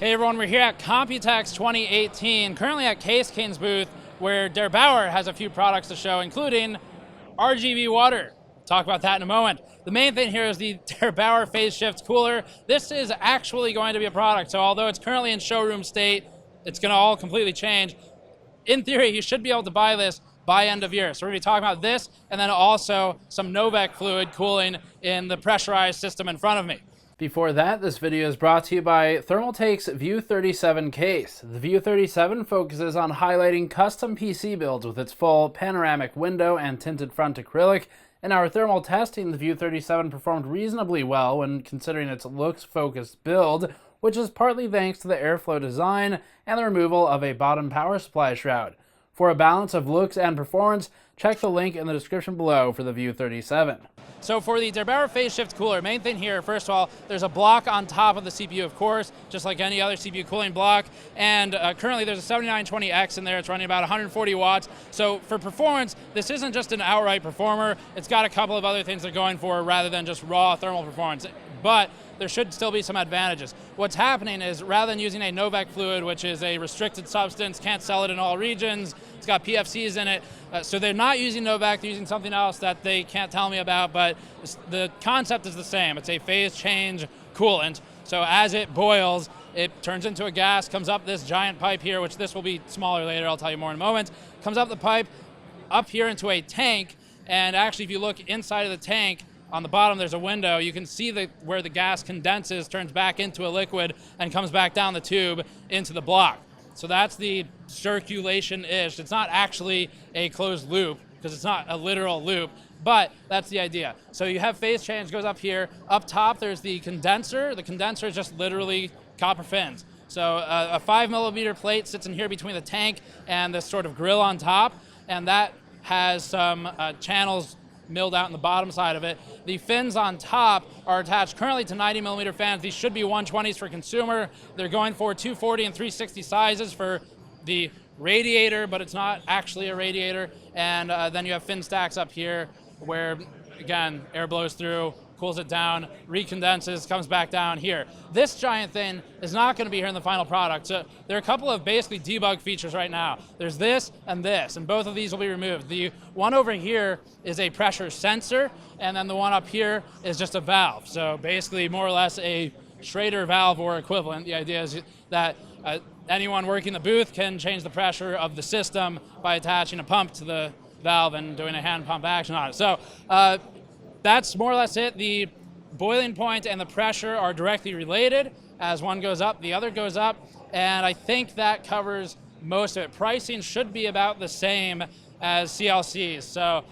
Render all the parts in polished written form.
Hey everyone, we're here at Computex 2018, currently at Caseking's booth, where Der8auer has a few products to show, including RGB water. Talk about that in a moment. The main thing here is the Der8auer Phase Change Cooler. This is actually going to be a product, so although it's currently in showroom state, it's going to all completely change. In theory, you should be able to buy this by end of year. So we're going to be talking about this, and then also some Novec fluid cooling in the pressurized system in front of me. Before that, this video is brought to you by Thermaltake's View 37 case. The View 37 focuses on highlighting custom PC builds with its full panoramic window and tinted front acrylic. In our thermal testing, the View 37 performed reasonably well when considering its looks-focused build, which is partly thanks to the airflow design and the removal of a bottom power supply shroud. For a balance of looks and performance, check the link in the description below for the View 37. So for the Der8auer Phase Change Cooler, main thing here, first of all, there's a block on top of the CPU, of course, just like any other CPU cooling block, and currently there's a 7920X in there. It's running about 140 watts. So for performance, this isn't just an outright performer. It's got a couple of other things they're going for rather than just raw thermal performance, but there should still be some advantages. What's happening is, rather than using a Novec fluid, which is a restricted substance, can't sell it in all regions, it's got PFCs in it, so they're not using Novec, they're using something else that they can't tell me about, but the concept is the same. It's a phase change coolant, so as it boils, it turns into a gas, comes up this giant pipe here, which this will be smaller later, I'll tell you more in a moment, comes up the pipe, up here into a tank, and actually if you look inside of the tank, on the bottom there's a window, you can see where the gas condenses, turns back into a liquid, and comes back down the tube into the block. So that's the circulation-ish. It's not actually a closed loop, because it's not a literal loop, but that's the idea. So you have phase change, goes up here. Up top there's the condenser. The condenser is just literally copper fins. So a 5mm plate sits in here between the tank and this sort of grill on top, and that has some channels milled out in the bottom side of it. The fins on top are attached currently to 90mm fans. These should be 120s for consumer. They're going for 240 and 360 sizes for the radiator, but it's not actually a radiator. And then you have fin stacks up here where, again, air blows through, cools it down, recondenses, comes back down here. This giant thing is not going to be here in the final product. So there are a couple of basically debug features right now. There's this, and both of these will be removed. The one over here is a pressure sensor, and then the one up here is just a valve. So basically more or less a Schrader valve or equivalent. The idea is that anyone working the booth can change the pressure of the system by attaching a pump to the valve and doing a hand pump action on it. So that's more or less it. The boiling point and the pressure are directly related. As one goes up, the other goes up, and I think that covers most of it. Pricing should be about the same as CLCs. So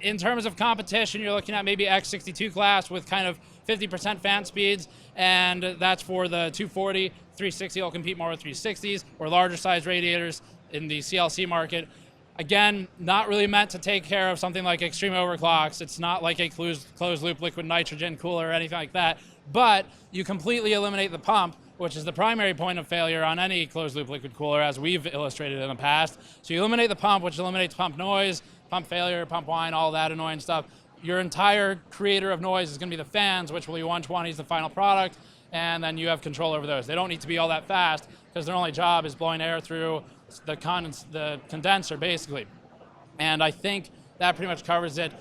in terms of competition, you're looking at maybe X62 class with kind of 50% fan speeds, and that's for the 240. 360 will compete more with 360s or larger size radiators in the CLC market. Again, not really meant to take care of something like extreme overclocks. It's not like a closed loop liquid nitrogen cooler or anything like that, but you completely eliminate the pump, which is the primary point of failure on any closed loop liquid cooler, as we've illustrated in the past. So you eliminate the pump, which eliminates pump noise, pump failure, pump whine, all that annoying stuff. Your entire creator of noise is going to be the fans, which will be 120s, the final product, and then you have control over those. They don't need to be all that fast, because their only job is blowing air through the condenser, basically. And I think that pretty much covers it.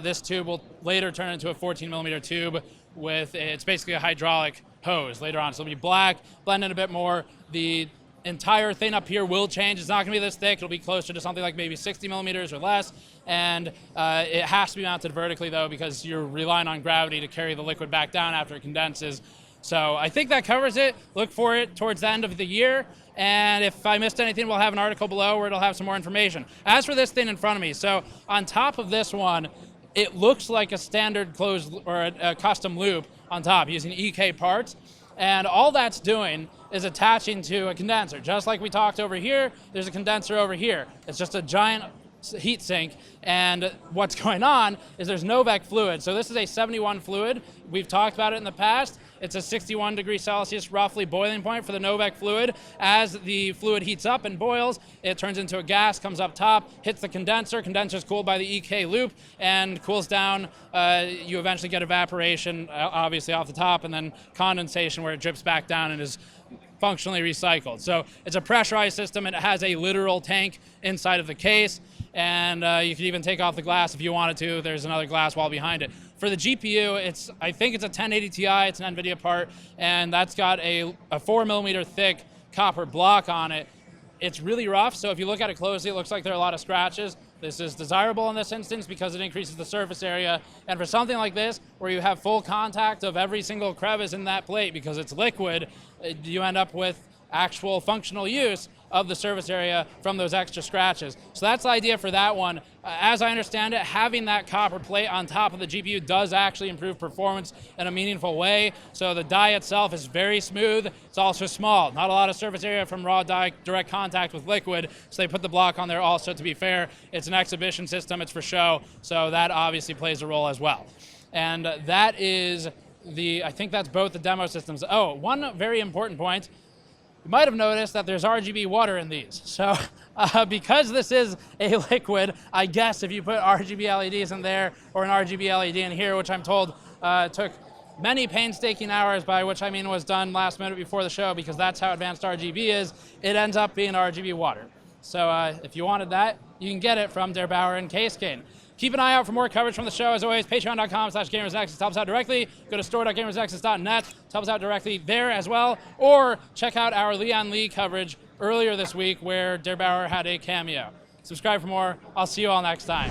This tube will later turn into a 14mm tube with, it's basically a hydraulic hose later on. So it'll be black, blend in a bit more. The entire thing up here will change. It's not going to be this thick. It'll be closer to something like maybe 60mm or less. And it has to be mounted vertically, though, because you're relying on gravity to carry the liquid back down after it condenses. So I think that covers it. Look for it towards the end of the year. And if I missed anything, we'll have an article below where it'll have some more information. As for this thing in front of me, so on top of this one, it looks like a standard closed or a custom loop on top using EK parts. And all that's doing is attaching to a condenser. Just like we talked over here, there's a condenser over here. It's just a giant heat sink, and what's going on is there's Novec fluid. So this is a 71 fluid. We've talked about it in the past. It's a 61 degrees Celsius roughly boiling point for the Novec fluid. As the fluid heats up and boils, it turns into a gas, comes up top, hits the condenser. Condenser is cooled by the EK loop and cools down. You eventually get evaporation, obviously off the top, and then condensation where it drips back down and is functionally recycled. So it's a pressurized system, and it has a literal tank inside of the case, and you could even take off the glass if you wanted to. There's another glass wall behind it. For the GPU, I think it's a 1080 Ti, it's an NVIDIA part, and that's got a 4mm thick copper block on it. It's really rough, so if you look at it closely, it looks like there are a lot of scratches. This is desirable in this instance because it increases the surface area. And for something like this, where you have full contact of every single crevice in that plate because it's liquid, you end up with actual functional use of the surface area from those extra scratches. So that's the idea for that one. As I understand it, having that copper plate on top of the GPU does actually improve performance in a meaningful way. So the die itself is very smooth. It's also small. Not a lot of surface area from raw die direct contact with liquid, so they put the block on there also. To be fair, it's an exhibition system, it's for show, so that obviously plays a role as well. And that is I think that's both the demo systems. Oh, one very important point. You might have noticed that there's RGB water in these. So because this is a liquid, I guess if you put RGB LEDs in there or an RGB LED in here, which I'm told took many painstaking hours, by which I mean was done last minute before the show because that's how advanced RGB is, it ends up being RGB water. So if you wanted that, you can get it from Der8auer and Caseking. Keep an eye out for more coverage from the show. As always, patreon.com/gamersnexus helps out directly. Go to store.gamersnexus.net to help us out directly there as well. Or check out our Leon Lee coverage earlier this week where Der8auer had a cameo. Subscribe for more. I'll see you all next time.